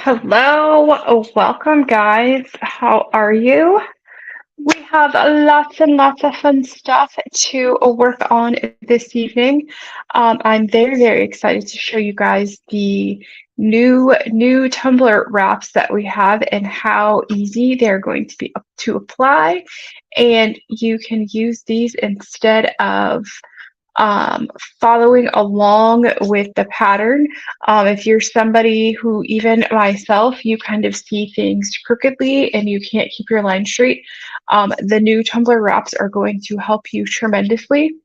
Hello, welcome guys. How are you? We have lots and lots of fun stuff to work on this evening. I'm very excited to show you guys the new tumbler wraps that we have and how easy they're going to be to apply. And you can use these instead of following along with the pattern. If you're somebody who, even myself, you kind of see things crookedly and you can't keep your line straight, the new tumbler wraps are going to help you tremendously.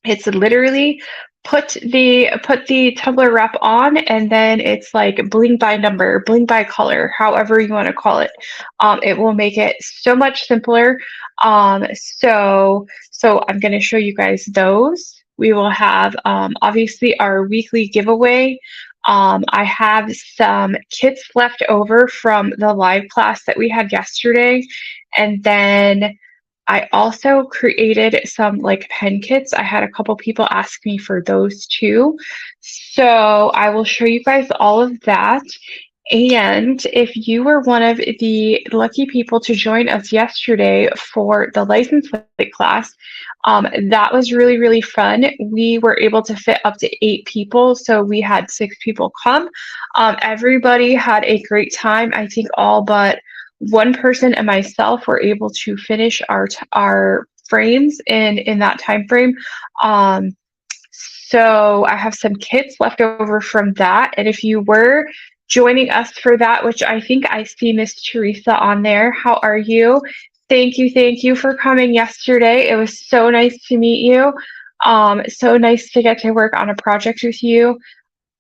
It's literally put the tumbler wrap on, and then it's like bling by number, bling by color, however you want to call it. It will make it so much simpler. So I'm going to show you guys those. We will have obviously our weekly giveaway. I have some kits left over from the live class that we had yesterday, and then I also created some like pen kits. I had a couple people ask me for those too. So I will show you guys all of that. And if you were one of the lucky people to join us yesterday for the license plate class, that was really fun. We were able to fit up to 8 people, so we had 6 people come. Everybody had a great time. I think all but one person and myself were able to finish our frames in that time frame. So I have some kits left over from that, and if you were joining us for that, which I think I see Miss Teresa on there. How are you? Thank you for coming yesterday. It was so nice to meet you. So nice to get to work on a project with you.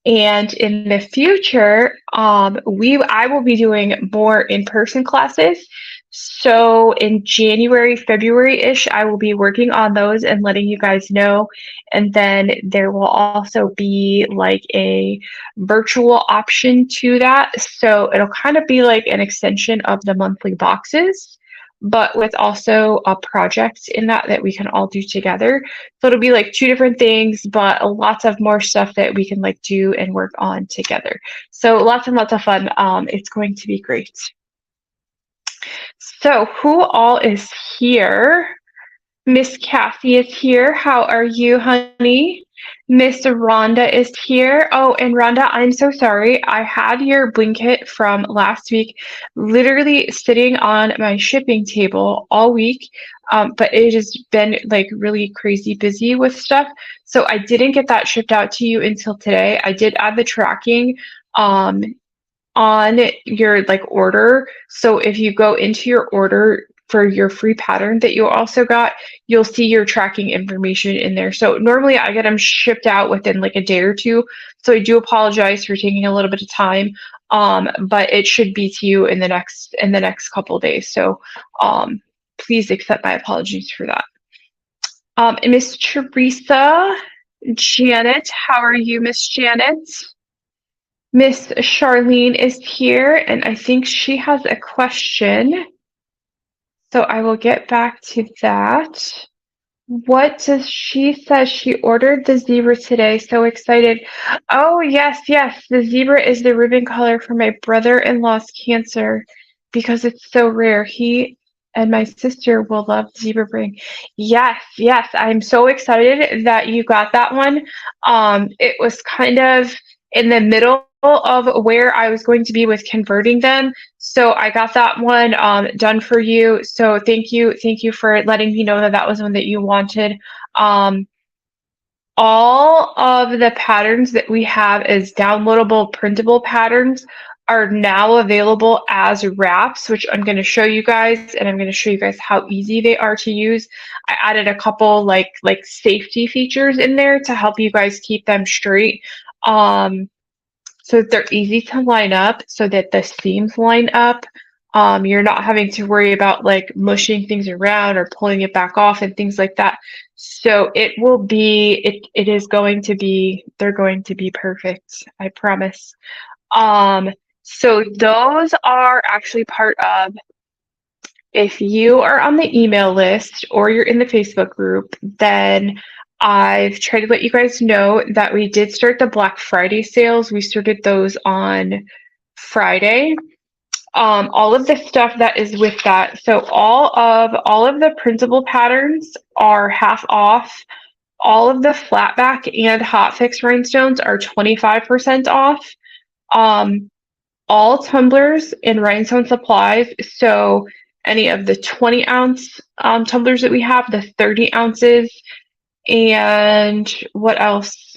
And in the future, I will be doing more in-person classes. So in January, February-ish, I will be working on those and letting you guys know. And then there will also be like a virtual option to that. So it'll kind of be like an extension of the monthly boxes, but with also a project in that we can all do together. So it'll be like 2 different things, but lots of more stuff that we can like do and work on together. So lots and lots of fun. It's going to be great. So who all is here? Miss Cassie is here. How are you, honey? Miss Rhonda is here. Oh, and Rhonda, I'm so sorry. I had your blanket from last week literally sitting on my shipping table all week, but it has been like really crazy busy with stuff. So I didn't get that shipped out to you until today. I did add the tracking on your like order. So if you go into your order for your free pattern that you also got, you'll see your tracking information in there. So normally I get them shipped out within like a day or two. So I do apologize for taking a little bit of time. But it should be to you in the next couple of days. So please accept my apologies for that. And Miss Teresa, Janet, how are you, Miss Janet? Miss Charlene is here, and I think she has a question. So I will get back to that. What does she say? She ordered the zebra today. So excited. Oh, yes. The zebra is the ribbon color for my brother-in-law's cancer because it's so rare. He and my sister will love zebra bring. Yes. I'm so excited that you got that one. It was kind of in the middle of where I was going to be with converting them. So I got that one done for you. So thank you for letting me know that was one that you wanted. All of the patterns that we have as downloadable printable patterns are now available as wraps, which I'm going to show you guys, and I'm going to show you guys how easy they are to use. I added a couple like safety features in there to help you guys keep them straight. So that they're easy to line up, so that the seams line up. You're not having to worry about like mushing things around or pulling it back off and things like that. So it will be, it is going to be, they're going to be perfect, I promise. So those are actually part of, if you are on the email list or you're in the Facebook group, then I've tried to let you guys know that we did start the Black Friday sales. We started those on Friday. All of the stuff that is with that. So all of the printable patterns are half off. All of the flat back and hot fix rhinestones are 25% off. All tumblers and rhinestone supplies. So any of the 20-ounce tumblers that we have, the 30 ounces, and what else?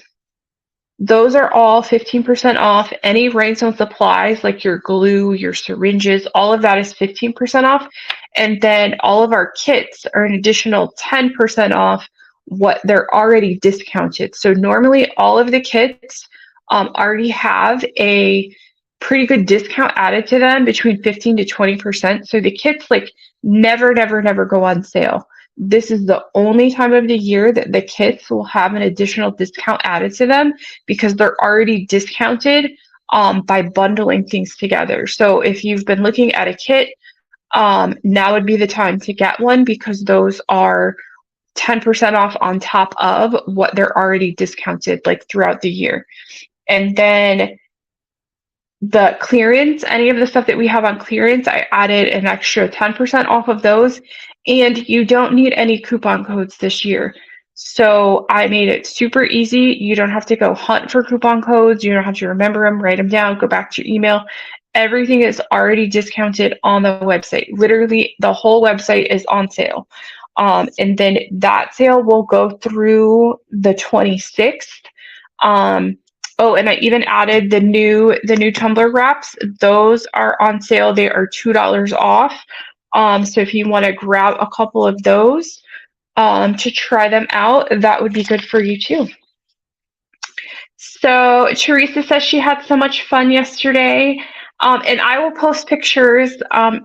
Those are all 15% off. Any rhinestone supplies like your glue, your syringes, all of that is 15% off. And then all of our kits are an additional 10% off what they're already discounted. So normally all of the kits already have a pretty good discount added to them between 15 to 20%. So the kits like never go on sale. This is the only time of the year that the kits will have an additional discount added to them because they're already discounted by bundling things together. So if you've been looking at a kit, now would be the time to get one because those are 10% off on top of what they're already discounted like throughout the year. And then the clearance, any of the stuff that we have on clearance, I added an extra 10% off of those. And you don't need any coupon codes this year. So I made it super easy. You don't have to go hunt for coupon codes. You don't have to remember them, write them down, go back to your email. Everything is already discounted on the website. Literally, the whole website is on sale. And then that sale will go through the 26th. Oh, and I even added the new tumbler wraps. Those are on sale. They are $2 off. So if you want to grab a couple of those to try them out, that would be good for you too. So Teresa says she had so much fun yesterday. And I will post pictures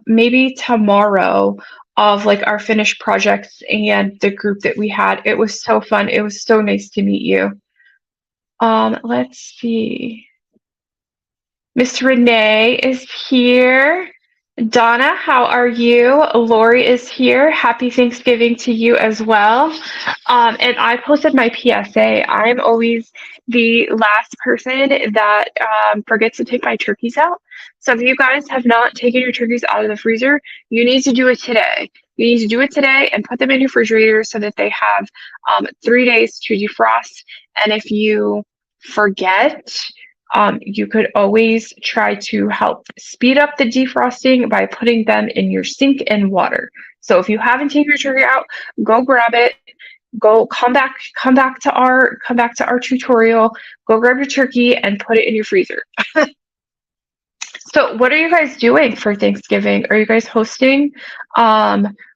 maybe tomorrow of like our finished projects and the group that we had. It was so fun. It was so nice to meet you. Let's see. Miss Renee is here. Donna, how are you? Lori is here. Happy Thanksgiving to you as well. And I posted my PSA. I'm always the last person that forgets to take my turkeys out. So if you guys have not taken your turkeys out of the freezer, you need to do it today. You need to do it today and put them in your refrigerator so that they have 3 days to defrost. And if you forget, you could always try to help speed up the defrosting by putting them in your sink and water. So if you haven't taken your turkey out, go grab it. Come back to our tutorial. Go grab your turkey and put it in your freezer. So what are you guys doing for Thanksgiving? Are you guys hosting?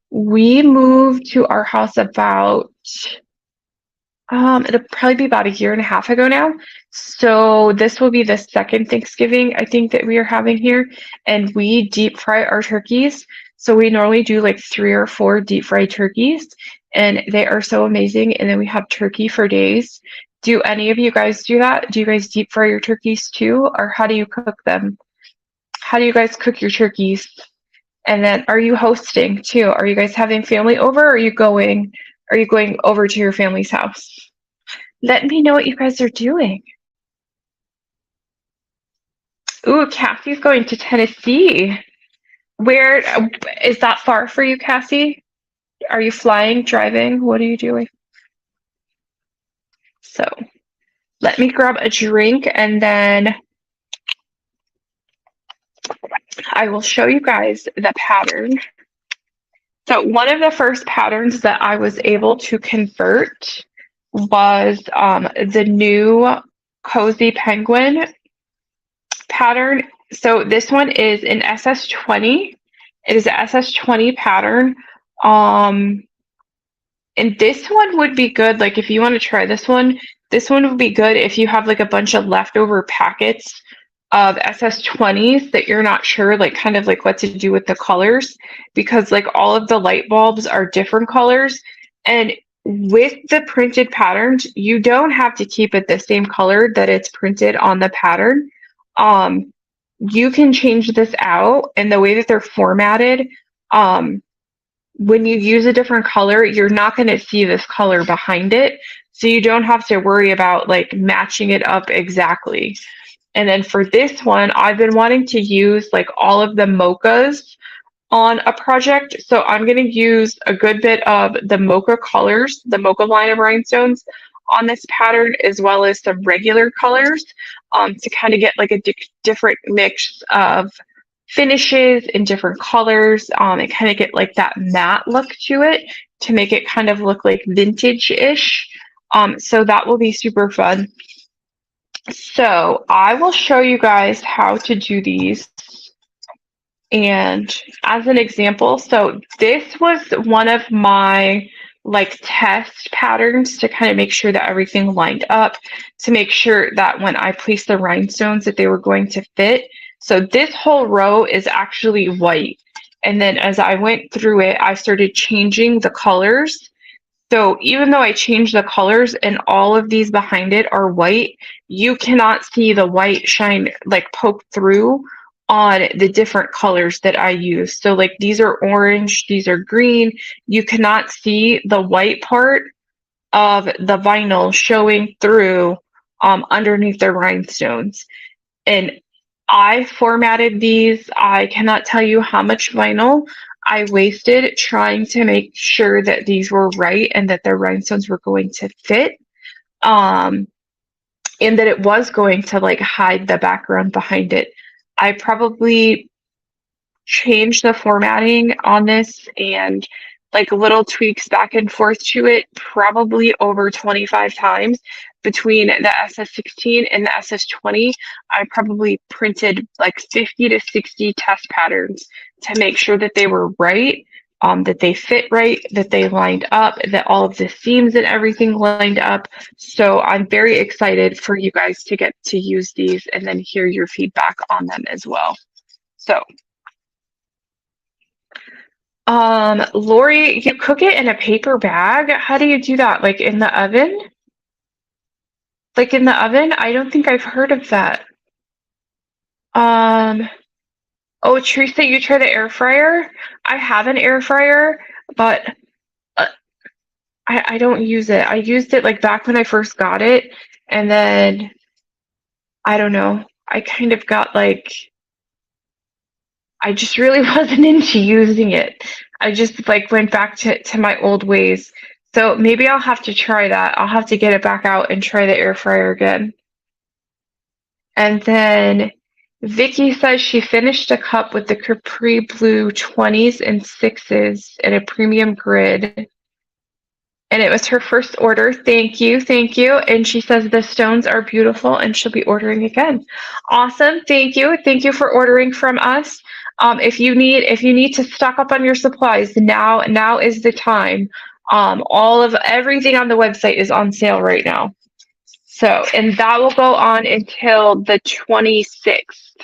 We moved to our house about it'll probably be about a year and a half ago now. So this will be the second Thanksgiving I think that we are having here, and we deep fry our turkeys. So we normally do like 3 or 4 deep fried turkeys, and they are so amazing. And then we have turkey for days. Do any of you guys do that? Do you guys deep fry your turkeys too, or how do you cook them? How do you guys cook your turkeys? And then are you hosting too? Are you guys having family over, or are you going over to your family's house? Let me know what you guys are doing. Ooh, Cassie's going to Tennessee. Where is that far for you, Cassie? Are you flying, driving? What are you doing? So let me grab a drink and then I will show you guys the pattern. So one of the first patterns that I was able to convert was the new Cozy Penguin pattern. So this one is an SS20. It is an SS20 pattern. And this one would be good, like if you want to try this one would be good if you have like a bunch of leftover packets of SS20s that you're not sure like kind of like what to do with the colors, because like all of the light bulbs are different colors, and with the printed patterns you don't have to keep it the same color that it's printed on the pattern. You can change this out, and the way that they're formatted, when you use a different color, you're not going to see this color behind it, so you don't have to worry about like matching it up exactly. And then for this one, I've been wanting to use like all of the mochas on a project. So I'm going to use a good bit of the mocha colors, the mocha line of rhinestones on this pattern, as well as some regular colors to kind of get like a different mix of finishes in different colors and kind of get like that matte look to it to make it kind of look like vintage-ish. So that will be super fun. So I will show you guys how to do these. And as an example, so this was one of my like test patterns to kind of make sure that everything lined up, to make sure that when I placed the rhinestones that they were going to fit. So this whole row is actually white. And then as I went through it, I started changing the colors. So even though I changed the colors and all of these behind it are white, you cannot see the white shine, like poke through on the different colors that I use. So like these are orange, these are green. You cannot see the white part of the vinyl showing through underneath the rhinestones. And I formatted these. I cannot tell you how much vinyl I wasted trying to make sure that these were right and that the rhinestones were going to fit. And that it was going to like hide the background behind it. I probably changed the formatting on this and like little tweaks back and forth to it probably over 25 times between the SS16 and the SS20. I probably printed like 50 to 60 test patterns to make sure that they were right, that they fit right, that they lined up, that all of the seams and everything lined up. So I'm very excited for you guys to get to use these and then hear your feedback on them as well. So Lori, you cook it in a paper bag? How do you do that? Like in the oven? Like in the oven? I don't think I've heard of that. Oh, Teresa, you try the air fryer? I have an air fryer, but I don't use it. I used it like back when I first got it, and then I don't know. I kind of got like I just really wasn't into using it. I just like went back to my old ways. So maybe I'll have to try that. I'll have to get it back out and try the air fryer again. And then Vicky says she finished a cup with the Capri Blue 20s and 6s in a premium grid. And it was her first order. Thank you, thank you. And she says the stones are beautiful and she'll be ordering again. Awesome, thank you. Thank you for ordering from us. If you need to stock up on your supplies, now is the time. All of everything on the website is on sale right now. So, and that will go on until the 26th,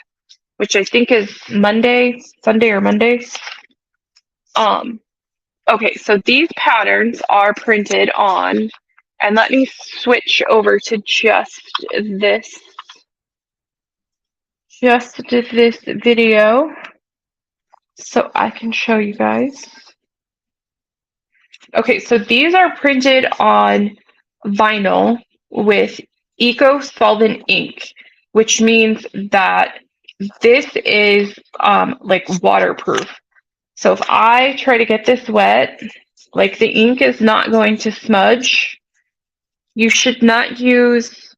which I think is Sunday or Monday. Okay, so these patterns are printed on, and let me switch over to just this video so I can show you guys. Okay, so these are printed on vinyl with eco solvent ink, which means that this is like waterproof. So if I try to get this wet, like the ink is not going to smudge. You should not use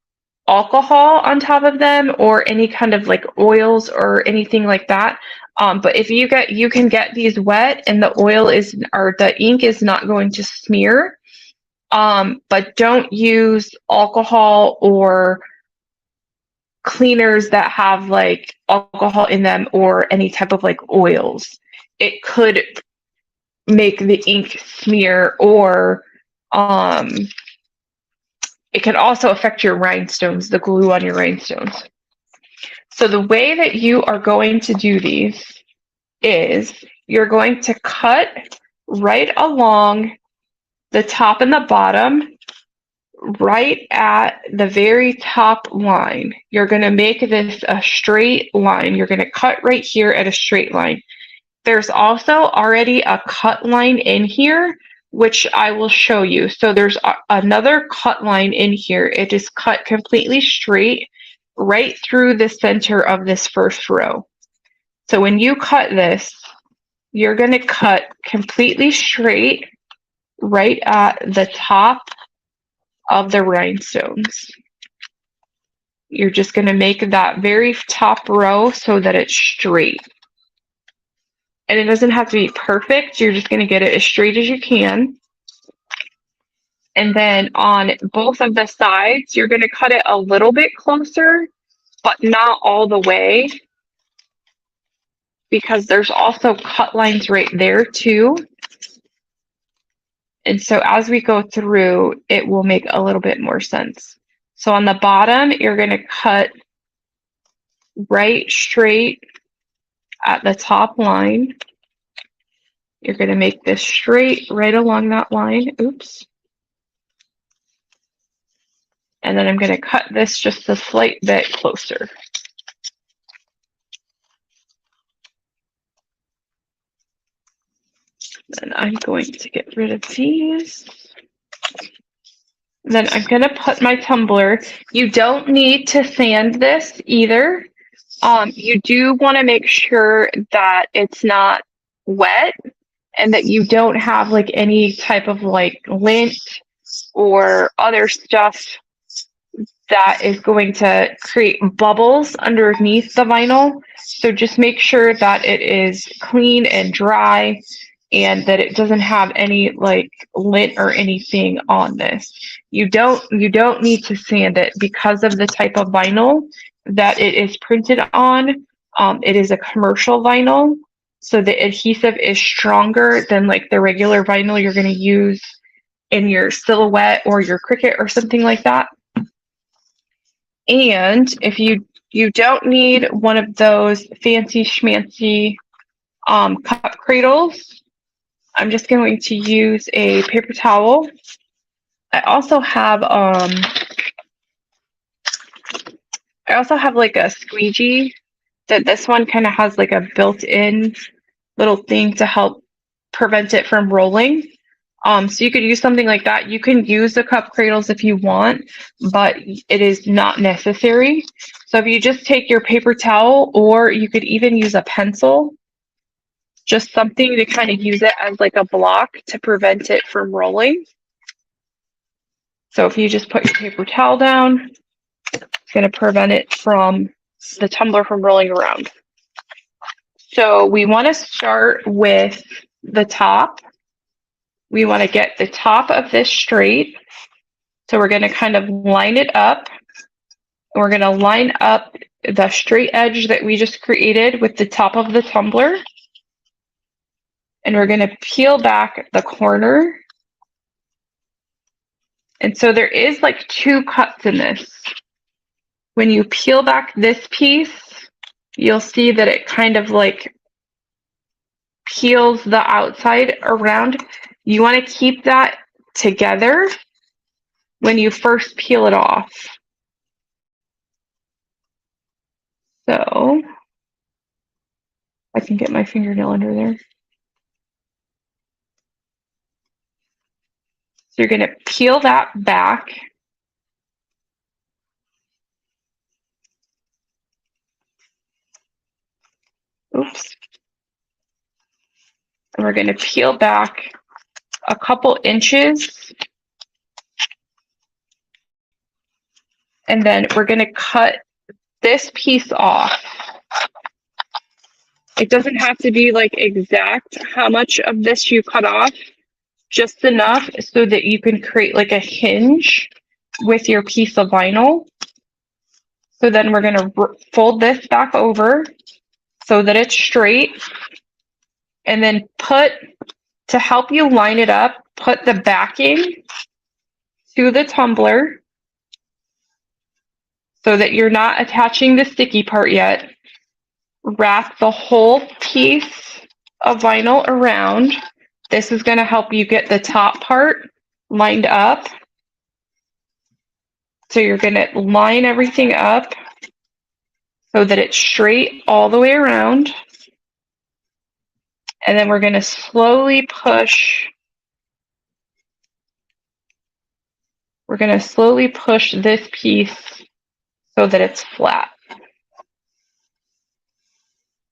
alcohol on top of them or any kind of like oils or anything like that. But if you can get these wet and the the ink is not going to smear. But don't use alcohol or cleaners that have like alcohol in them or any type of like oils. It could make the ink smear, or it can also affect your rhinestones, the glue on your rhinestones. So the way that you are going to do these is you're going to cut right along the top and the bottom, right at the very top line. You're going to make this a straight line. You're going to cut right here at a straight line. There's also already a cut line in here, which I will show you. So there's another cut line in here. It is cut completely straight. right through the center of this first row. So when you cut this, you're going to cut completely straight right at the top of the rhinestones. You're just going to make that very top row so that it's straight. And it doesn't have to be perfect. You're just going to get it as straight as you can. And then on both of the sides, you're going to cut it a little bit closer, but not all the way, because there's also cut lines right there too. And so as we go through, it will make a little bit more sense. So on the bottom, you're going to cut right straight at the top line. You're going to make this straight right along that line. Oops. And then I'm going to cut this just a slight bit closer. Then I'm going to get rid of these. Then I'm going to put my tumbler. You don't need to sand this either. You do want to make sure that it's not wet and that you don't have like any type of like lint or other stuff that is going to create bubbles underneath the vinyl. So just make sure that it is clean and dry and that it doesn't have any like lint or anything on this. You don't need to sand it because of the type of vinyl that it is printed on. It is a commercial vinyl, so the adhesive is stronger than like the regular vinyl you're going to use in your Silhouette or your Cricut or something like that. And if you don't need one of those fancy schmancy cup cradles, I'm just going to use a paper towel. I also have like a squeegee. That this one kind of has like a built-in little thing to help prevent it from rolling. So you could use something like that. You can use the cup cradles if you want, but it is not necessary. So if you just take your paper towel, or you could even use a pencil, just something to kind of use it as like a block to prevent it from rolling. So if you just put your paper towel down, it's going to prevent it from the tumbler from rolling around. So we want to start with the top. We want to get the top of this straight. So we're going to kind of line it up. We're going to line up the straight edge that we just created with the top of the tumbler. And we're going to peel back the corner. And so there is like two cuts in this. When you peel back this piece, you'll see that it kind of like peels the outside around. You want to keep that together when you first peel it off. So I can get my fingernail under there. So you're going to peel that back. Oops. And we're going to peel back a couple inches. And then we're going to cut this piece off. It doesn't have to be like exact how much of this you cut off, just enough so that you can create like a hinge with your piece of vinyl. So then we're going to fold this back over so that it's straight. And then to help you line it up, put the backing to the tumbler so that you're not attaching the sticky part yet. Wrap the whole piece of vinyl around. This is going to help you get the top part lined up. So you're going to line everything up so that it's straight all the way around. And then we're going to slowly push. We're going to slowly push this piece so that it's flat.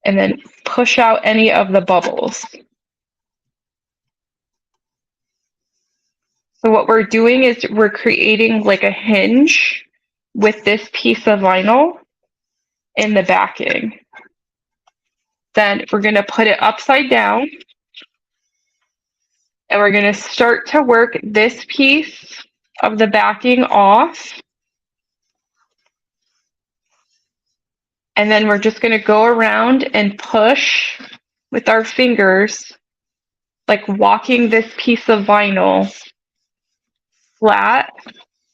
And then push out any of the bubbles. So what we're doing is we're creating like a hinge with this piece of vinyl in the backing. Then we're going to put it upside down and we're going to start to work this piece of the backing off. And then we're just going to go around and push with our fingers, like walking this piece of vinyl flat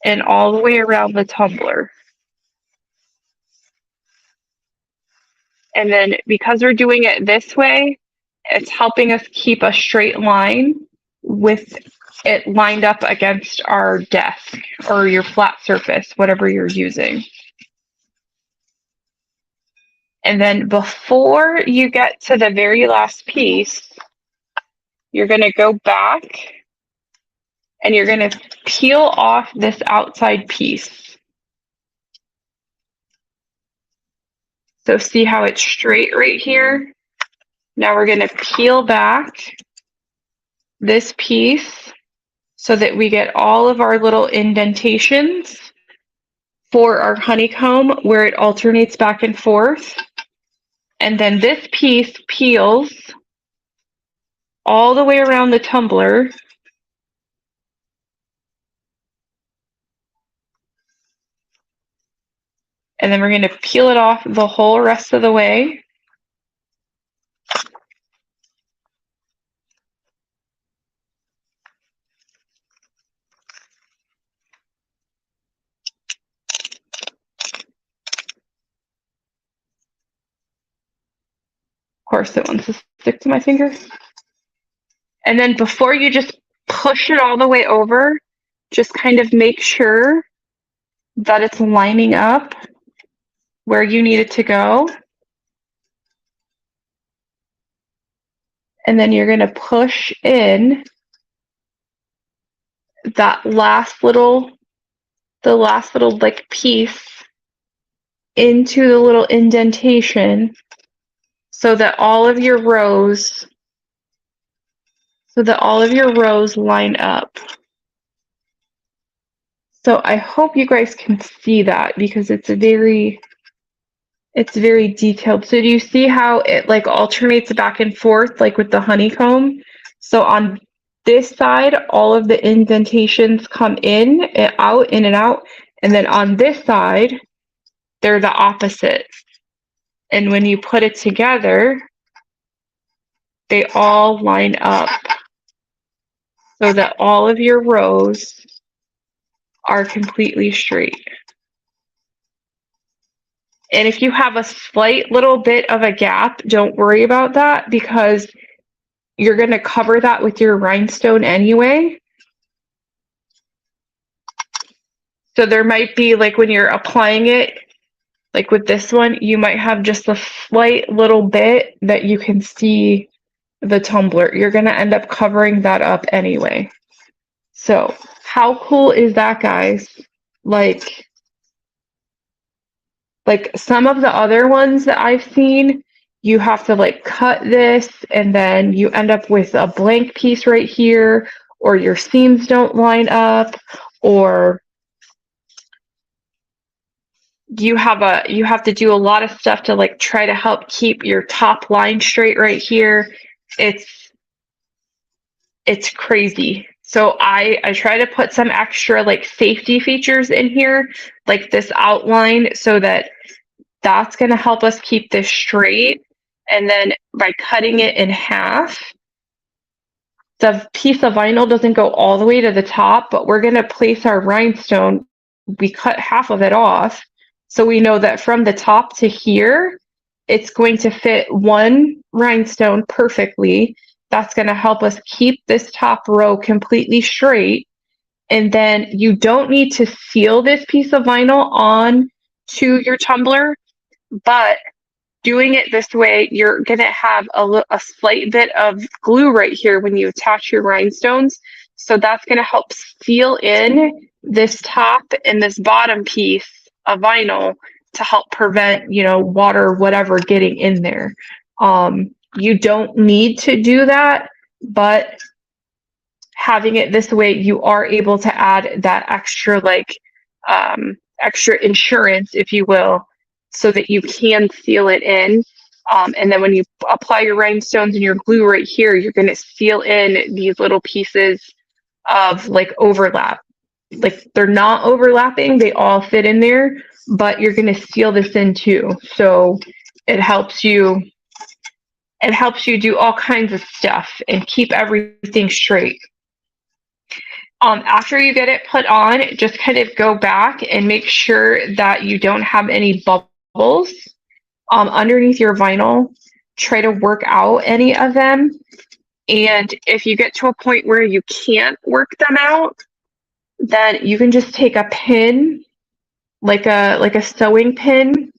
and all the way around the tumbler. And then because we're doing it this way, it's helping us keep a straight line with it lined up against our desk or your flat surface, whatever you're using. And then before you get to the very last piece, you're going to go back and you're going to peel off this outside piece. So see how it's straight right here? Now we're going to peel back this piece so that we get all of our little indentations for our honeycomb where it alternates back and forth. And then this piece peels all the way around the tumbler. And then we're going to peel it off the whole rest of the way. Of course, it wants to stick to my finger. And then before you just push it all the way over, just kind of make sure that it's lining up where you need it to go. And then you're going to push in that last little like piece into the little indentation so that all of your rows line up. So I hope you guys can see that because it's very detailed. So do you see how it like alternates back and forth like with the honeycomb? So on this side, all of the indentations come in and out, in and out. And then on this side, they're the opposite. And when you put it together, they all line up so that all of your rows are completely straight. And if you have a slight little bit of a gap, don't worry about that because you're going to cover that with your rhinestone anyway. So there might be like when you're applying it, like with this one, you might have just a slight little bit that you can see the tumbler. You're going to end up covering that up anyway. So how cool is that, guys? Like some of the other ones that I've seen, you have to like cut this and then you end up with a blank piece right here, or your seams don't line up, or you have to do a lot of stuff to like try to help keep your top line straight right here. It's crazy. So I try to put some extra like safety features in here, like this outline, so that that's going to help us keep this straight. And then by cutting it in half, the piece of vinyl doesn't go all the way to the top, but we're going to place our rhinestone. We cut half of it off. So we know that from the top to here, it's going to fit one rhinestone perfectly. That's going to help us keep this top row completely straight. And then you don't need to seal this piece of vinyl on to your tumbler, but doing it this way, you're going to have a slight bit of glue right here when you attach your rhinestones. So that's going to help seal in this top and this bottom piece a vinyl to help prevent, you know, water, whatever, getting in there. You don't need to do that, but having it this way, you are able to add that extra, like, extra insurance, if you will, so that you can seal it in. And then when you apply your rhinestones and your glue right here, you're going to seal in these little pieces of like overlap. Like they're not overlapping, they all fit in there, but you're going to seal this in too. So it helps you do all kinds of stuff and keep everything straight. After you get it put on, just kind of go back and make sure that you don't have any bubbles underneath your vinyl. Try to work out any of them. And if you get to a point where you can't work them out, then you can just take a pin, like a sewing pin,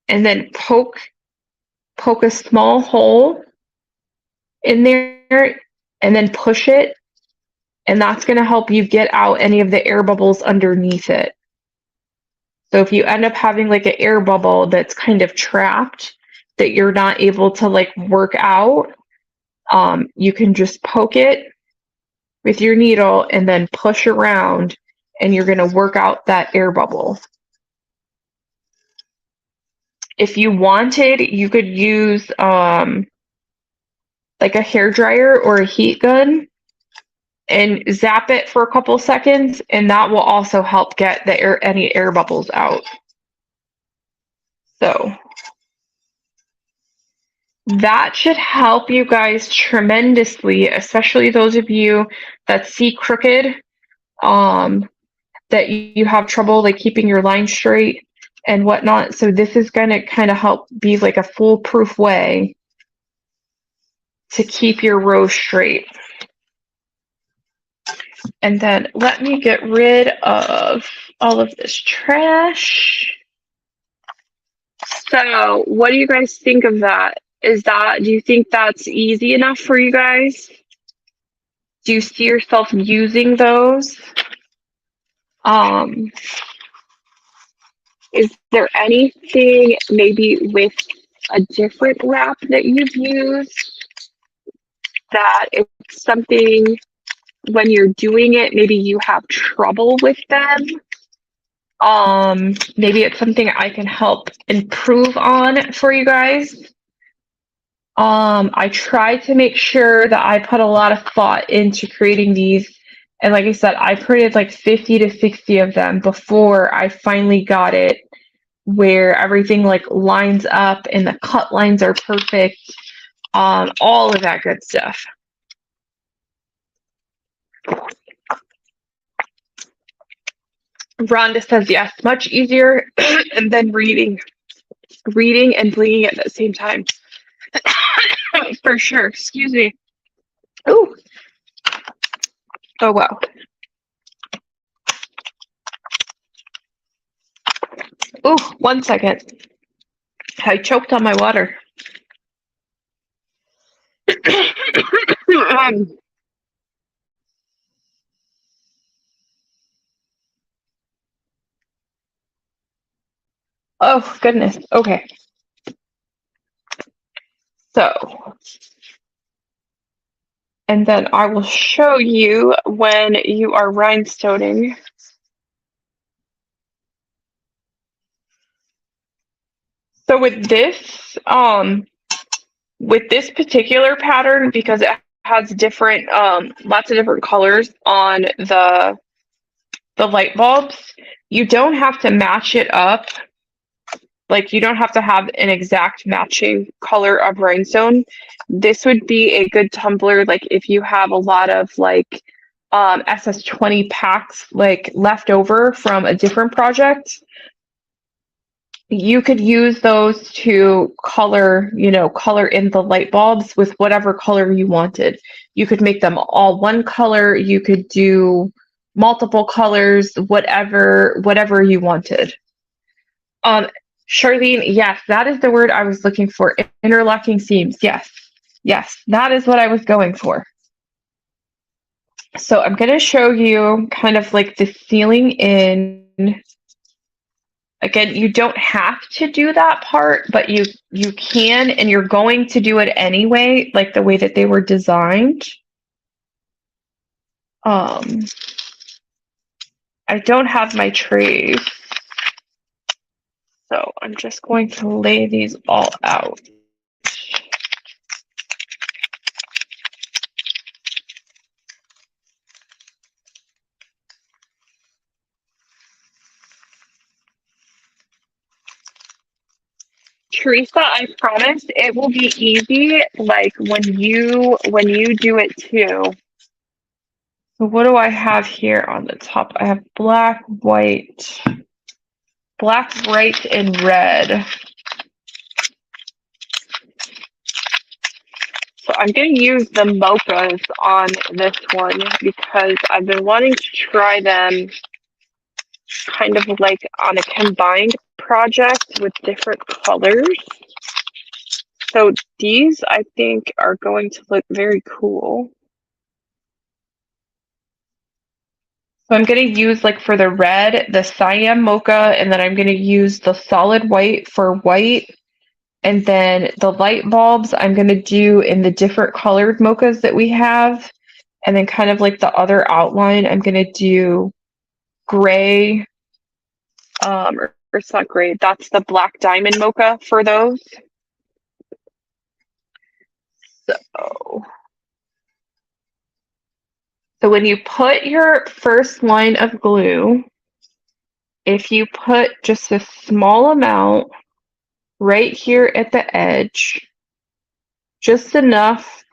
and then poke a small hole in there and then push it. And that's going to help you get out any of the air bubbles underneath it. So if you end up having like an air bubble that's kind of trapped that you're not able to like work out, you can just poke it with your needle and then push around, and you're going to work out that air bubble. If you wanted, you could use like a hair dryer or a heat gun and zap it for a couple seconds, and that will also help get any air bubbles out. So that should help you guys tremendously, especially those of you that see crooked, that you have trouble like keeping your line straight and whatnot. So this is going to kind of help be like a foolproof way to keep your row straight. And then let me get rid of all of this trash. So what do you guys think of that? Do you think that's easy enough for you guys? Do you see yourself using those? Is there anything maybe with a different wrap that you've used that it's something when you're doing it, maybe you have trouble with them? Maybe it's something I can help improve on for you guys. I try to make sure that I put a lot of thought into creating these. And like I said, I printed like 50 to 60 of them before I finally got it where everything like lines up and the cut lines are perfect. All of that good stuff. Rhonda says yes, much easier and then reading and blinging at the same time. For sure. Excuse me. Ooh. Oh wow. Ooh, 1 second. I choked on my water. Oh goodness. Okay. So, and then I will show you when you are rhinestoning. So with this particular pattern, because it has different, lots of different colors on the light bulbs, you don't have to match it up. Like you don't have to have an exact matching color of rhinestone. This would be a good tumbler, like if you have a lot of like SS20 packs like left over from a different project. You could use those to color in the light bulbs with whatever color you wanted. You could make them all one color. You could do multiple colors, whatever you wanted. Charlene, yes, that is the word I was looking for. Interlocking seams. Yes, that is what I was going for. So I'm going to show you kind of like the sealing in Again, you don't have to do that part, but you can, and you're going to do it anyway, like the way that they were designed. I don't have my trays, so I'm just going to lay these all out. Teresa, I promise it will be easy, like when you do it too. So what do I have here on the top? I have black, white, and red. So I'm going to use the mochas on this one because I've been wanting to try them kind of like on a combined project with different colors. So these I think are going to look very cool. So I'm going to use, like, for the red, the cyan mocha, and then I'm going to use the solid white for white. And then the light bulbs I'm going to do in the different colored mochas that we have. And then kind of like the other outline, I'm going to do gray, or it's not gray, that's the black diamond mocha for those. So when you put your first line of glue, if you put just a small amount right here at the edge, just enough.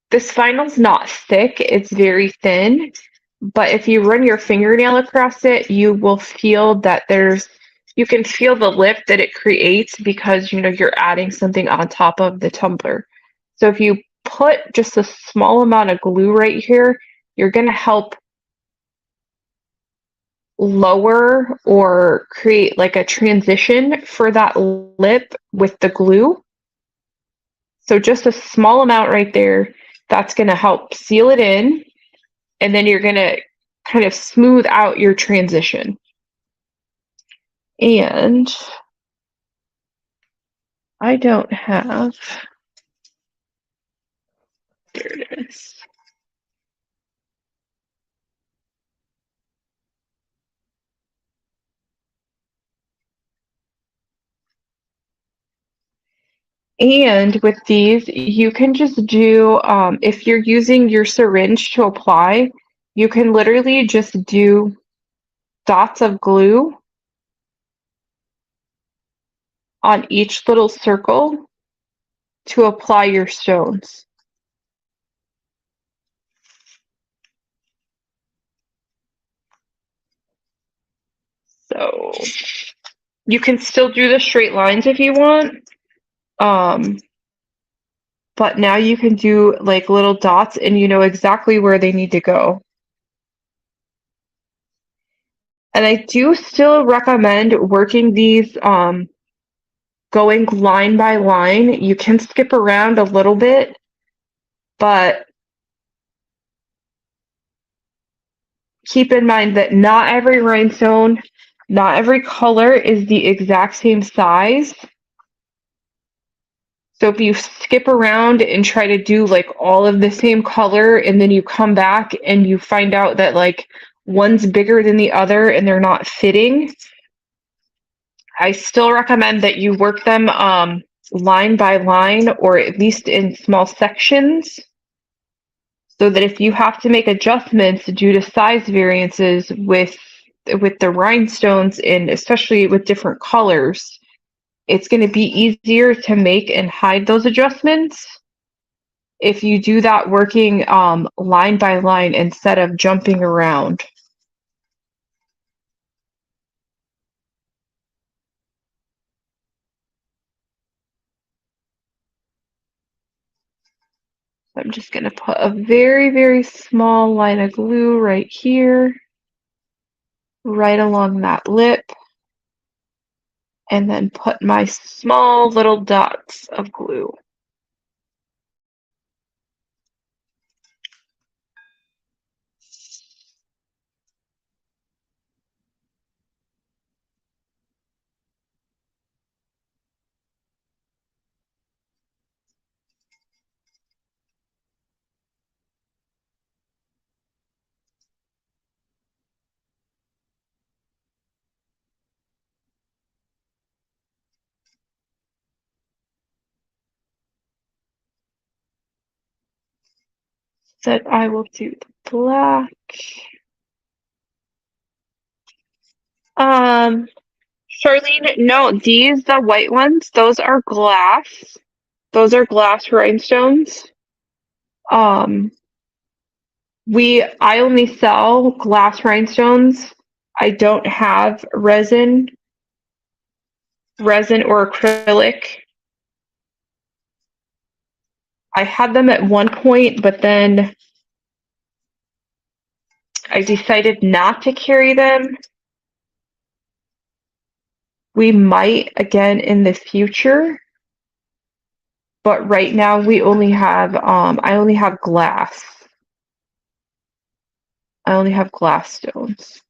This vinyl's not thick, it's very thin, but if you run your fingernail across it, you will feel that you can feel the lift that it creates because you're adding something on top of the tumbler. So if you put just a small amount of glue right here, you're going to help lower or create like a transition for that lip with the glue. So just a small amount right there, that's going to help seal it in, and then you're going to kind of smooth out your transition. And I don't have, there it is. And with these, you can just do, if you're using your syringe to apply, you can literally just do dots of glue on each little circle to apply your stones. So you can still do the straight lines if you want. But now you can do like little dots and you know exactly where they need to go. And I do still recommend working these going line by line. You can skip around a little bit, but keep in mind that not every rhinestone, not every color is the exact same size. So if you skip around and try to do like all of the same color and then you come back and you find out that like one's bigger than the other and they're not fitting, I still recommend that you work them line by line or at least in small sections so that if you have to make adjustments due to size variances with the rhinestones and especially with different colors, it's going to be easier to make and hide those adjustments if you do that working line by line instead of jumping around. I'm just going to put a very, very small line of glue right here, right along that lip, and then put my small little dots of glue. that I will do the black. Charlene, no, the white ones, those are glass. Those are glass rhinestones. Um, I only sell glass rhinestones. I don't have resin or acrylic. I had them at one point, but then I decided not to carry them. We might again in the future, but right now we only have I only have glass. I only have glass stones.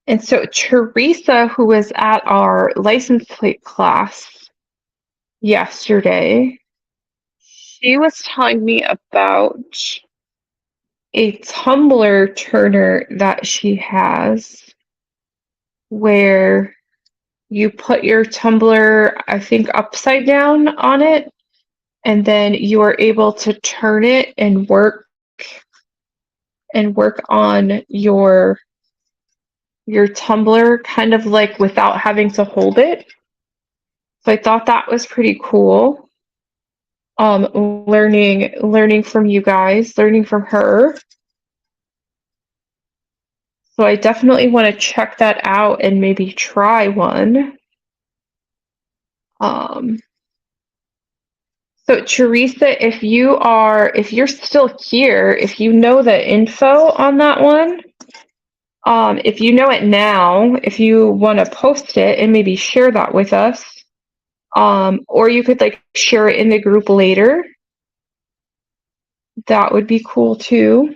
And so Teresa, who was at our license plate class yesterday, she was telling me about a tumbler turner that she has where you put your tumbler, I think, upside down on it, and then you are able to turn it and work on your tumbler kind of like without having to hold it. So I thought that was pretty cool. Learning from you guys, learning from her. So I definitely want to check that out and maybe try one. So Teresa, if you're still here, if you know the info on that one, if you know it now, if you want to post it and maybe share that with us, or you could like share it in the group later. That would be cool too.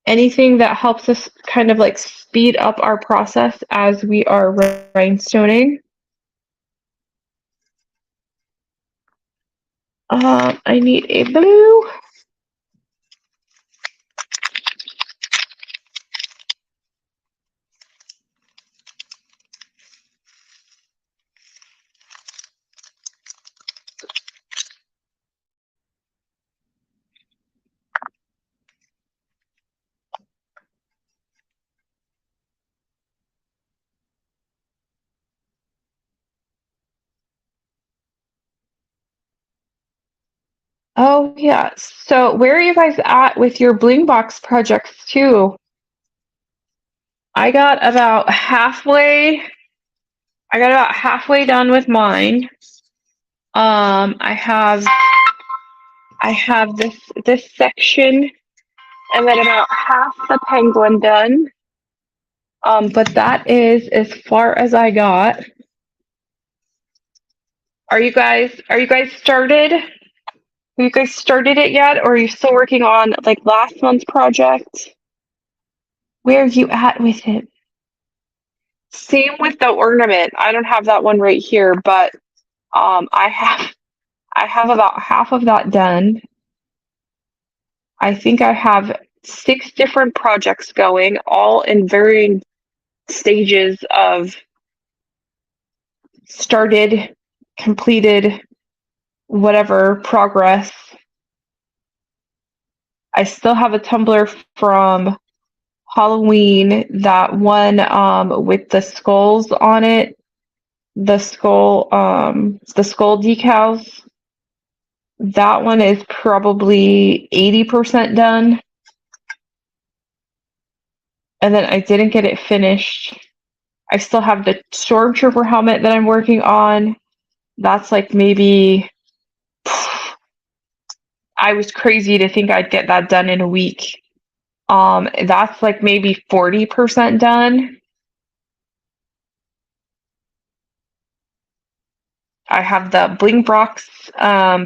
Anything that helps us kind of like speed up our process as we are rhinestoning. I need a blue. Oh yeah. So where are you guys at with your Bling box projects too? I got about halfway done with mine. I have this section and then about half the penguin done. But that is as far as I got. Are you guys started? Have you guys started it yet, or are you still working on like last month's project? Where are you at with it? Same with the ornament. I don't have that one right here, but I have about half of that done. I think I have 6 different projects going, all in varying stages of started, completed, whatever progress. I still have a tumbler from Halloween, that one with the skulls on it, the skull decals. That one is probably 80% done. And then I didn't get it finished. I still have the Stormtrooper helmet that I'm working on. That's like maybe, I was crazy to think I'd get that done in a week. That's like maybe 40% done. I have the Bling box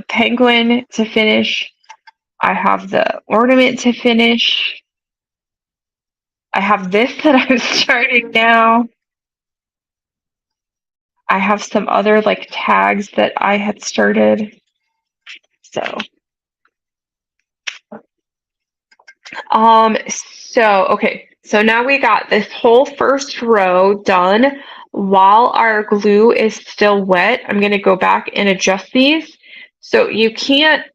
penguin to finish. I have the ornament to finish. I have this that I'm starting now. I have some other like tags that I had started. So, okay. So now we got this whole first row done. While our glue is still wet, I'm going to go back and adjust these. So you can't,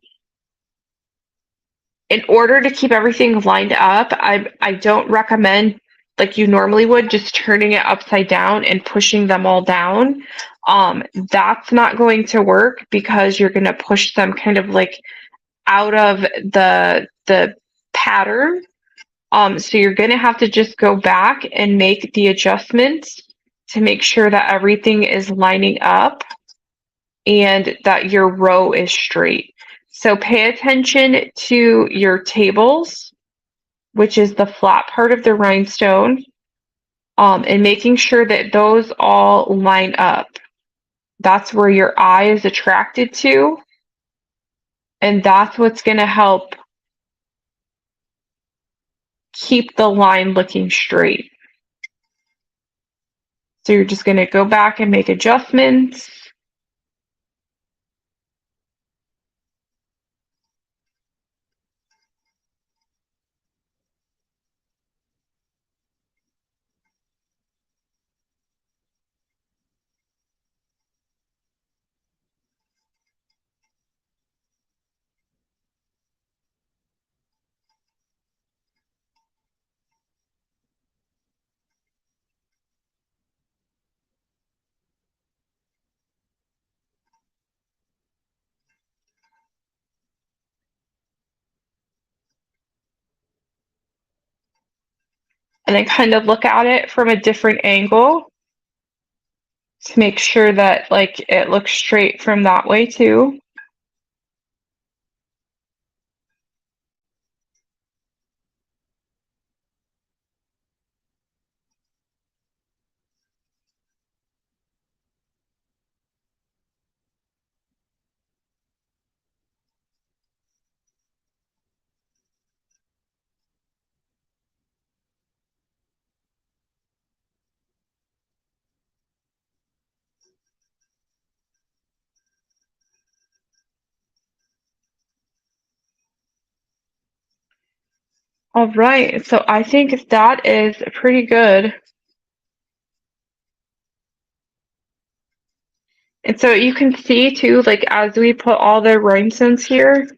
in order to keep everything lined up, I don't recommend, like you normally would, just turning it upside down and pushing them all down. That's not going to work because you're going to push them kind of like out of the pattern. So you're going to have to just go back and make the adjustments to make sure that everything is lining up and that your row is straight. So pay attention to your tables, which is the flat part of the rhinestone, and making sure that those all line up. That's where your eye is attracted to, and that's what's going to help keep the line looking straight. So you're just going to go back and make adjustments. And then kind of look at it from a different angle to make sure that like it looks straight from that way too. All right, so I think that is pretty good. And so you can see too, like as we put all the rhinestones here,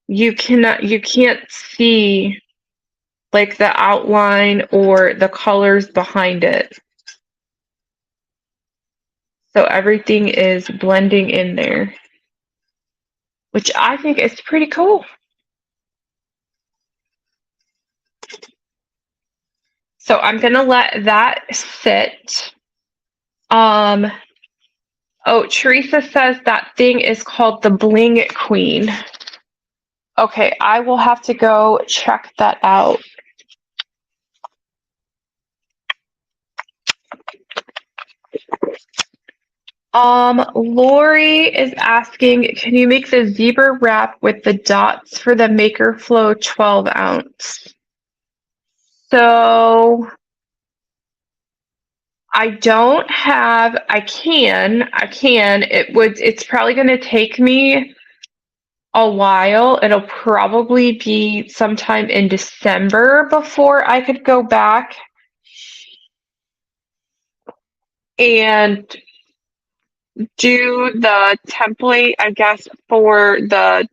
you can't see like the outline or the colors behind it. So everything is blending in there, which I think is pretty cool. So I'm gonna let that sit. Oh, Teresa says that thing is called the Bling Queen. Okay, I will have to go check that out. Lori is asking, can you make the zebra wrap with the dots for the Maker Flow 12 ounce? So I don't have, I can, it's probably going to take me a while. It'll probably be sometime in December before I could go back and do the template, I guess, for the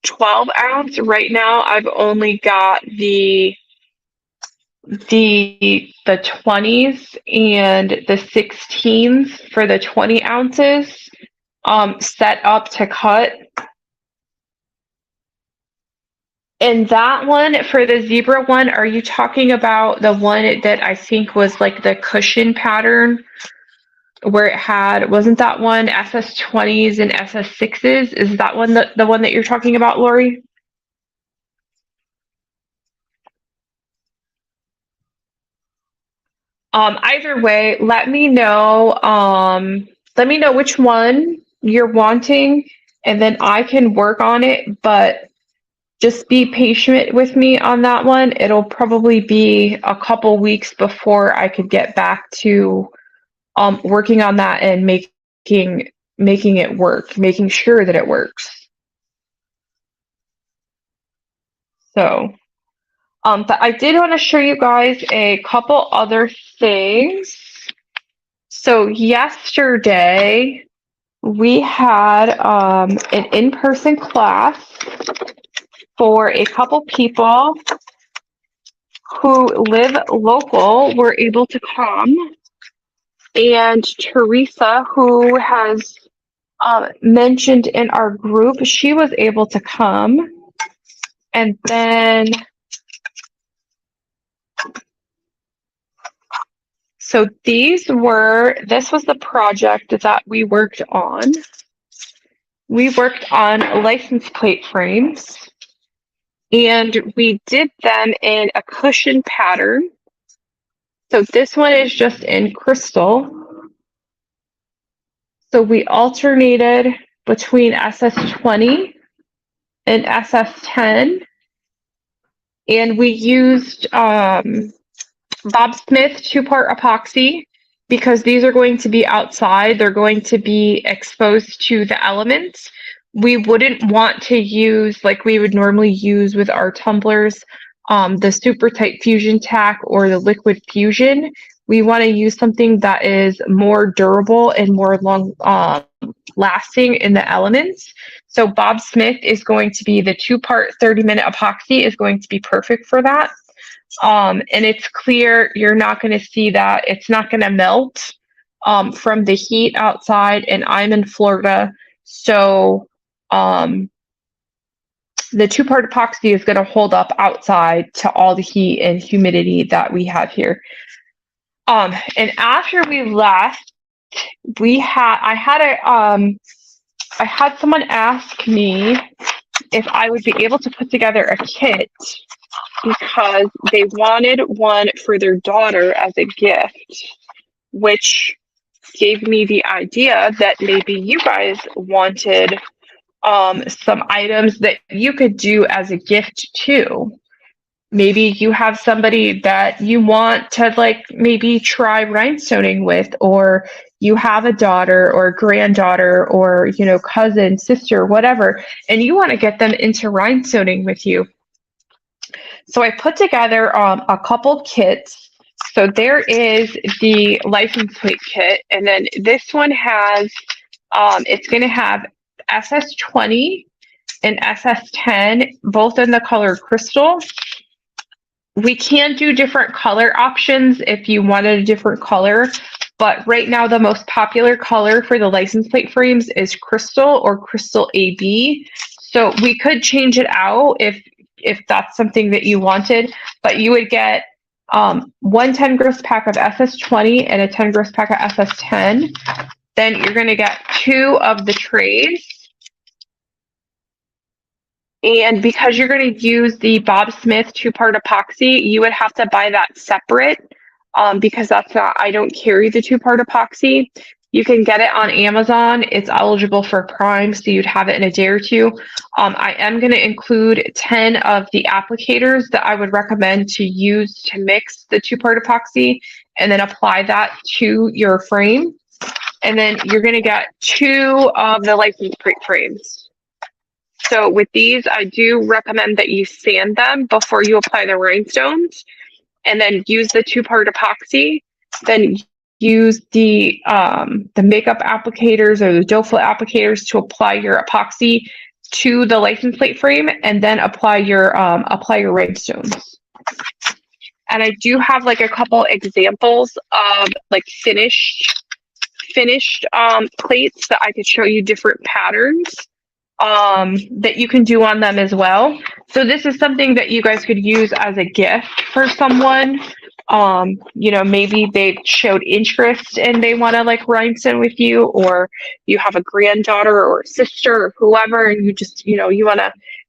12 ounce. Right now, I've only got the 20s and the 16s for the 20 ounces set up to cut. And that one, for the zebra one, are you talking about the one that I think was like the cushion pattern where it had, wasn't that one SS20s and SS6s? Is that one the one that you're talking about, Lori? Either way, let me know which one you're wanting, and then I can work on it, but just be patient with me on that one. It'll probably be a couple weeks before I could get back to working on that and making it work, making sure that it works. So, but I did want to show you guys a couple other things. So yesterday we had an in-person class for a couple people who live local were able to come, and Teresa, who has mentioned in our group, she was able to come. And then, so this was the project that we worked on. We worked on license plate frames, and we did them in a cushion pattern. So this one is just in crystal. So we alternated between SS20 and SS10, and we used Bob Smith 2-part epoxy because these are going to be outside. They're going to be exposed to the elements. We wouldn't want to use, like we would normally use with our tumblers, the super tight fusion tack or the liquid fusion. We want to use something that is more durable and more long lasting in the elements. So Bob Smith is going to be the 2-part 30-minute epoxy is going to be perfect for that. And it's clear, you're not going to see that. It's not going to melt from the heat outside, and I'm in Florida. So the 2-part epoxy is going to hold up outside to all the heat and humidity that we have here. And after we left, I had someone ask me if I would be able to put together a kit because they wanted one for their daughter as a gift, which gave me the idea that maybe you guys wanted some items that you could do as a gift too. Maybe you have somebody that you want to like maybe try rhinestoning with, or you have a daughter or granddaughter or, you know, cousin, sister, whatever, and you want to get them into rhinestoning with you. So I put together a couple kits. So there is the license plate kit, and then this one has, it's going to have SS20 and SS10, both in the color crystal. We can do different color options if you wanted a different color, but right now the most popular color for the license plate frames is crystal or crystal AB. So we could change it out if that's something that you wanted, but you would get one 10 grist pack of SS20 and a 10 grist pack of SS10. Then you're going to get 2 of the trays. And because you're going to use the Bob Smith 2-part epoxy, you would have to buy that separate because that's not, I don't carry the 2-part epoxy. You can get it on Amazon. It's eligible for Prime, so you'd have it in a day or two. I am going to include 10 of the applicators that I would recommend to use to mix the 2-part epoxy and then apply that to your frame. And then you're going to get 2 of the license plate frames. So with these, I do recommend that you sand them before you apply the rhinestones, and then use the 2-part epoxy. Then use the makeup applicators or the dough flow applicators to apply your epoxy to the license plate frame, and then apply your rhinestones. And I do have like a couple examples of like finished plates that I could show you different patterns that you can do on them as well. So this is something that you guys could use as a gift for someone. You know, maybe they showed interest and they want to like rhinestone with you, or you have a granddaughter or sister or whoever, and you just, you know, you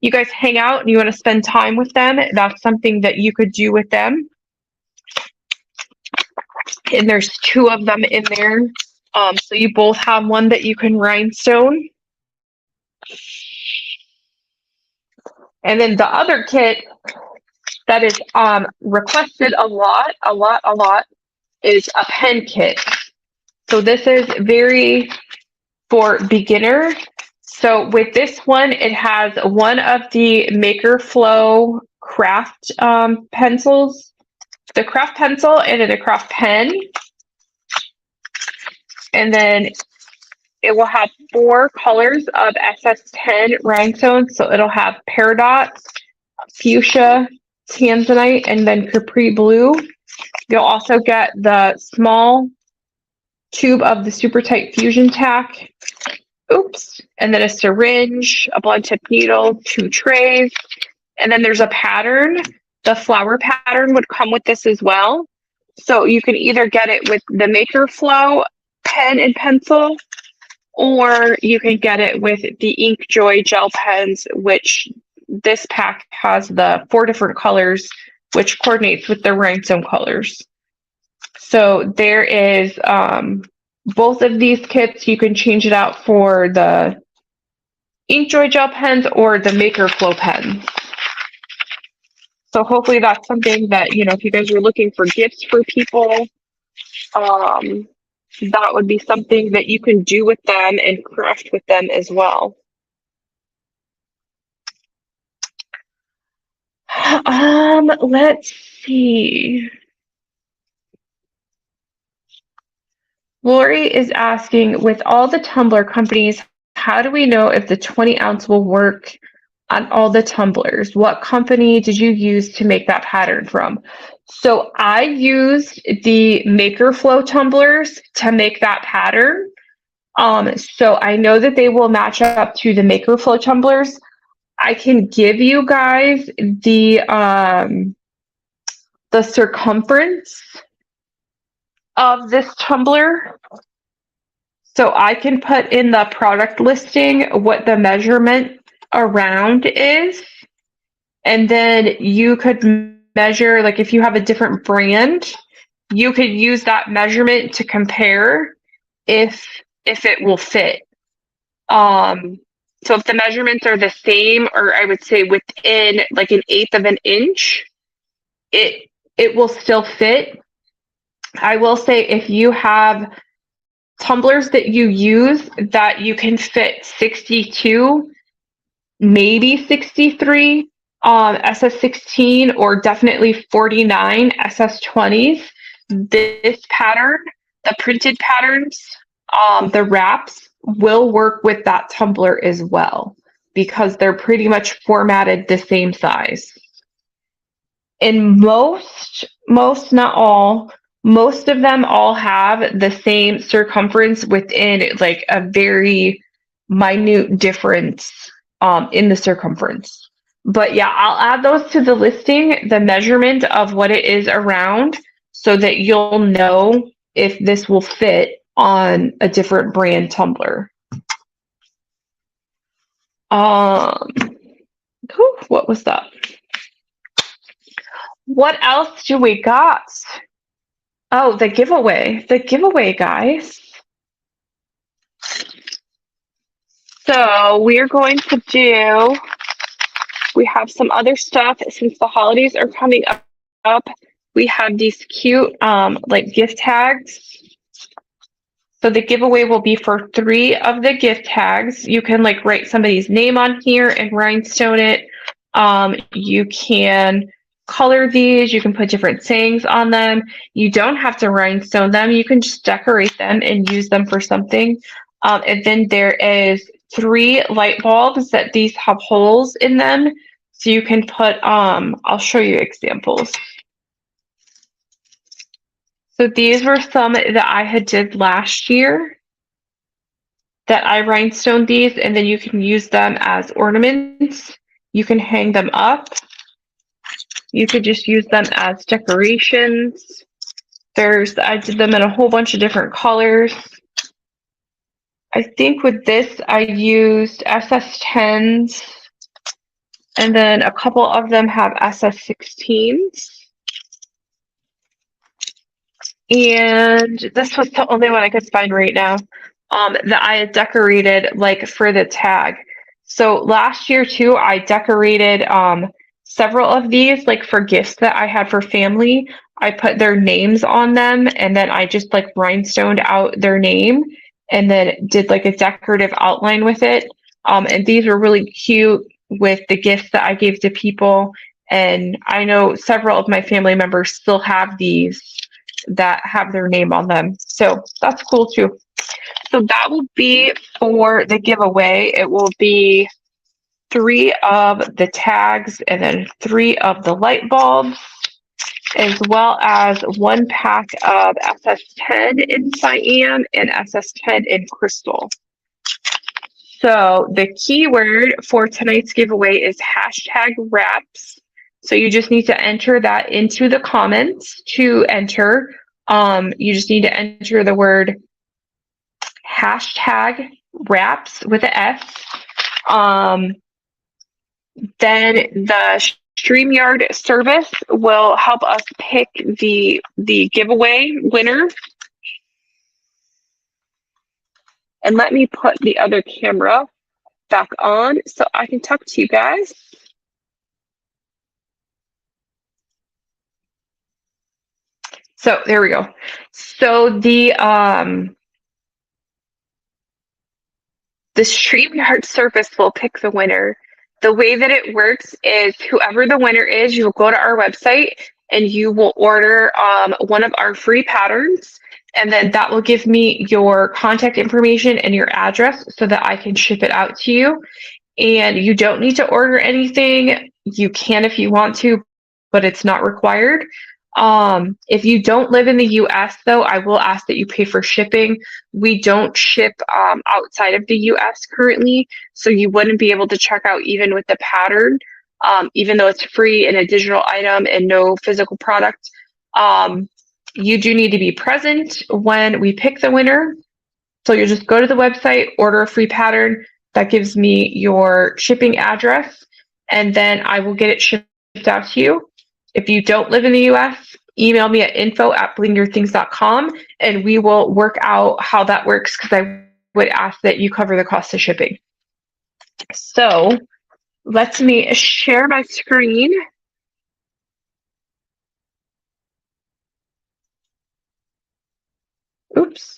guys hang out and you want to spend time with them. That's something that you could do with them. And there's 2 of them in there. So you both have one that you can rhinestone. And then the other kit that is requested a lot is a pen kit. So this is very for beginner. So with this one, it has one of the Maker Flow craft pencils, the craft pencil, and then a craft pen. And then it will have 4 colors of SS10 rhinestones. So it'll have peridot, fuchsia, tanzanite, and then capri blue. You'll also get the small tube of the super tight fusion tack. Oops. And then a syringe, a blunt tip needle, 2 trays. And then there's a pattern. The flower pattern would come with this as well. So you can either get it with the Maker Flow pen and pencil, or you can get it with the Ink Joy gel pens, which this pack has the 4 different colors, which coordinates with the rhinestone colors. So there is both of these kits. You can change it out for the Ink Joy gel pens or the Maker Flow pens. So hopefully that's something that, you know, if you guys are looking for gifts for people, that would be something that you can do with them and craft with them as well. Let's see. Lori is asking, with all the tumbler companies, how do we know if the 20 ounce will work on all the tumblers? What company did you use to make that pattern from? So I used the Maker Flow tumblers to make that pattern. So I know that they will match up to the Maker Flow tumblers. I can give you guys the circumference of this tumbler. So I can put in the product listing what the measurement around is, and then you could measure, like if you have a different brand, you could use that measurement to compare if it will fit. So if the measurements are the same, or I would say within like 1/8 of an inch, it will still fit. I will say if you have tumblers that you use that you can fit 62, maybe 63 SS16, or definitely 49 SS20s, this pattern, the printed patterns, the wraps will work with that tumbler as well, because they're pretty much formatted the same size. And most, not all, most of them all have the same circumference within like a very minute difference in the circumference. But yeah, I'll add those to the listing, the measurement of what it is around, so that you'll know if this will fit on a different brand tumbler. What was that? What else do we got? Oh, the giveaway, guys. So we are going to do, we have some other stuff since the holidays are coming up. We have these cute like gift tags. So the giveaway will be for 3 of the gift tags. You can like write somebody's name on here and rhinestone it. You can color these, you can put different sayings on them. You don't have to rhinestone them. You can just decorate them and use them for something. And then there is 3 light bulbs that these have holes in them. So you can put, I'll show you examples. So these were some that I had did last year that I rhinestoned these, and then you can use them as ornaments. You can hang them up. You could just use them as decorations. I did them in a whole bunch of different colors. I think with this, I used SS10s, and then a couple of them have SS16s. And this was the only one I could find right now that I had decorated like for the tag. So last year too, I decorated several of these, like for gifts that I had for family, I put their names on them and then I just like rhinestoned out their name and then did like a decorative outline with it. And these were really cute with the gifts that I gave to people. And I know several of my family members still have these that have their name on them. So that's cool too. So that will be for the giveaway. It will be 3 of the tags and then 3 of the light bulbs, as well as 1 pack of SS10 in cyan and SS10 in crystal. So the keyword for tonight's giveaway is hashtag wraps. So you just need to enter that into the comments to enter. You just need to enter the word hashtag wraps with an S. Then the StreamYard service will help us pick the giveaway winner. And let me put the other camera back on so I can talk to you guys. So there we go. So the StreamYard service will pick the winner. The way that it works is whoever the winner is, you will go to our website and you will order one of our free patterns. And then that will give me your contact information and your address so that I can ship it out to you. And you don't need to order anything. You can if you want to, but it's not required. If you don't live in the US, though, I will ask that you pay for shipping. We don't ship outside of the US currently, so you wouldn't be able to check out even with the pattern, even though it's free and a digital item and no physical product. You do need to be present when we pick the winner. So you just go to the website, order a free pattern. That gives me your shipping address, and then I will get it shipped out to you. If you don't live in the US, email me at info@blingyourthings.com and we will work out how that works because I would ask that you cover the cost of shipping. So let me share my screen. Oops.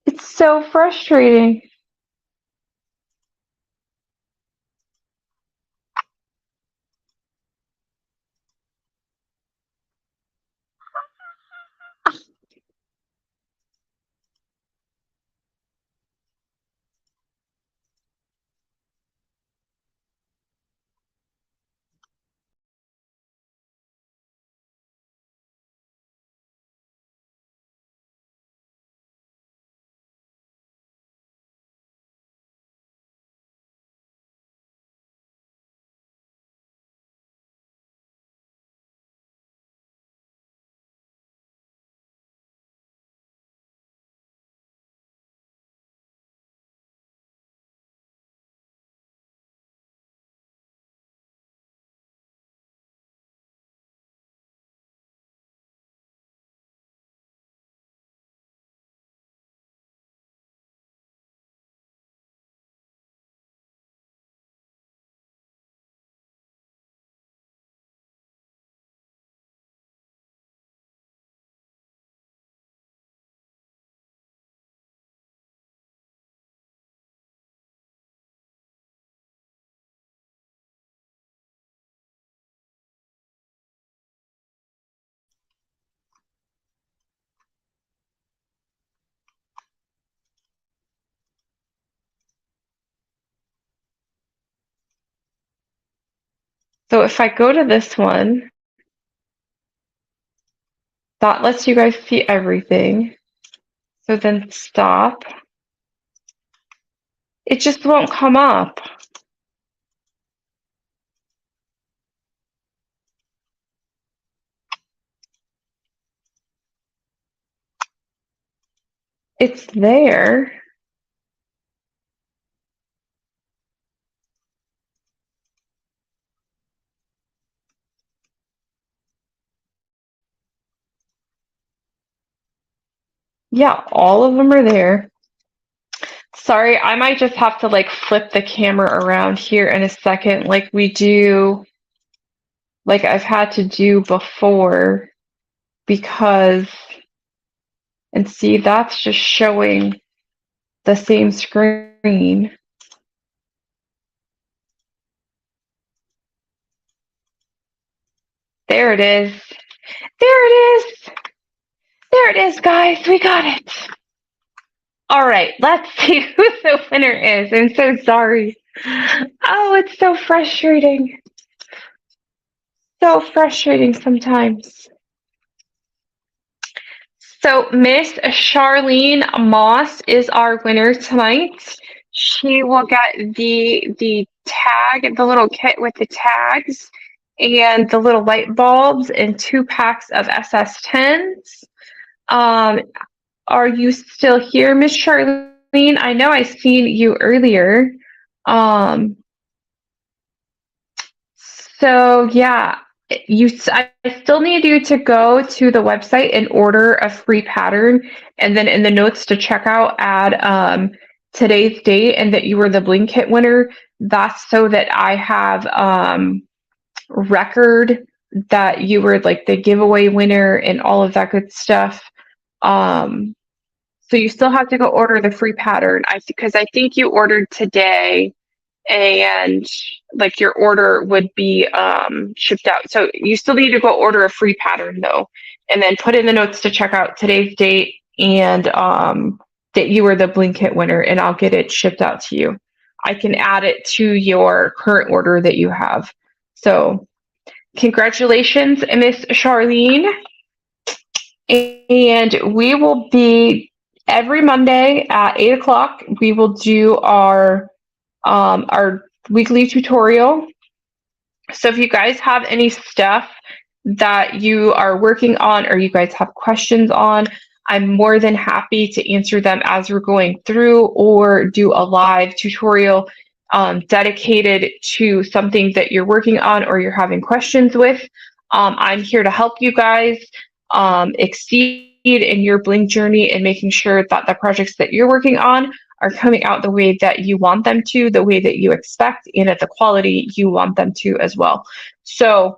It's so frustrating. So if I go to this one, that lets you guys see everything. So then stop. It just won't come up. It's there. Yeah, all of them are there. Sorry, I might just have to like flip the camera around here in a second, like we do, like I've had to do before, because, and see, that's just showing the same screen. There it is. There it is. There it is, guys. We got it. All right, let's see who the winner is. I'm so sorry. Oh, it's so frustrating. So frustrating sometimes. So Miss Charlene Moss is our winner tonight. She will get the tag, the little kit with the tags and the little light bulbs and 2 packs of SS10s. Are you still here, Miss Charlene? I know I seen you earlier. So yeah, I still need you to go to the website and order a free pattern, and then in the notes to checkout add today's date and that you were the Bling kit winner. That's so that I have record that you were like the giveaway winner and all of that good stuff. So you still have to go order the free pattern. Because I think you ordered today, and like your order would be shipped out. So you still need to go order a free pattern though, and then put in the notes to check out today's date and that you were the Bling kit winner, and I'll get it shipped out to you. I can add it to your current order that you have. So congratulations, Miss Charlene. And we will be every Monday at 8 o'clock. We will do our weekly tutorial. So if you guys have any stuff that you are working on or you guys have questions on, I'm more than happy to answer them as we're going through, or do a live tutorial dedicated to something that you're working on or you're having questions with. I'm here to help you guys exceed in your Bling journey and making sure that the projects that you're working on are coming out the way that you want them to, the way that you expect, and at the quality you want them to as well. So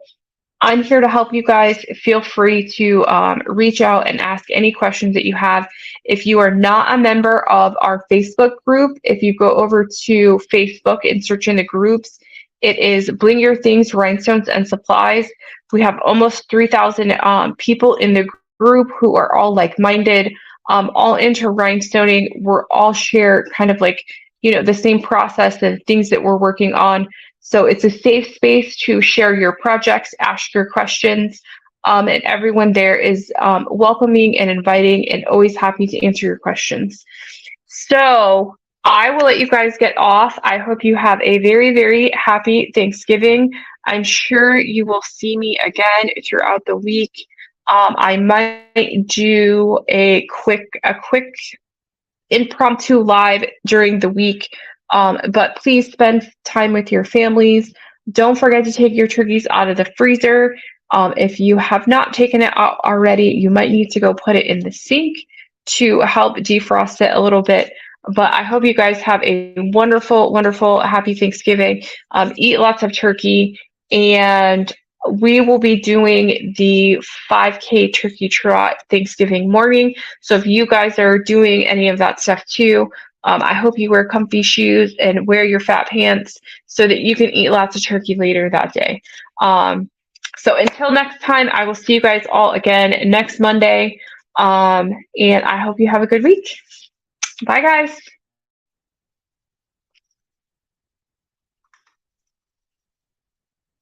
I'm here to help you guys. Feel free to reach out and ask any questions that you have. If you are not a member of our Facebook group, if you go over to Facebook and search in the groups, it is Bling Your Things, Rhinestones, and Supplies. We have almost 3,000 people in the group who are all like-minded, all into rhinestoning. We're all share kind of like, the same process and things that we're working on. So it's a safe space to share your projects, ask your questions, and everyone there is welcoming and inviting and always happy to answer your questions. So I will let you guys get off. I hope you have a very, very happy Thanksgiving. I'm sure you will see me again throughout the week. I might do a quick impromptu live during the week, but please spend time with your families. Don't forget to take your turkeys out of the freezer. If you have not taken it out already, you might need to go put it in the sink to help defrost it a little bit. But I hope you guys have a wonderful, wonderful, happy Thanksgiving. Eat lots of turkey, and we will be doing the 5K turkey trot Thanksgiving morning. So if you guys are doing any of that stuff too, I hope you wear comfy shoes and wear your fat pants so that you can eat lots of turkey later that day. So until next time, I will see you guys all again next Monday. And I hope you have a good week. Bye, guys.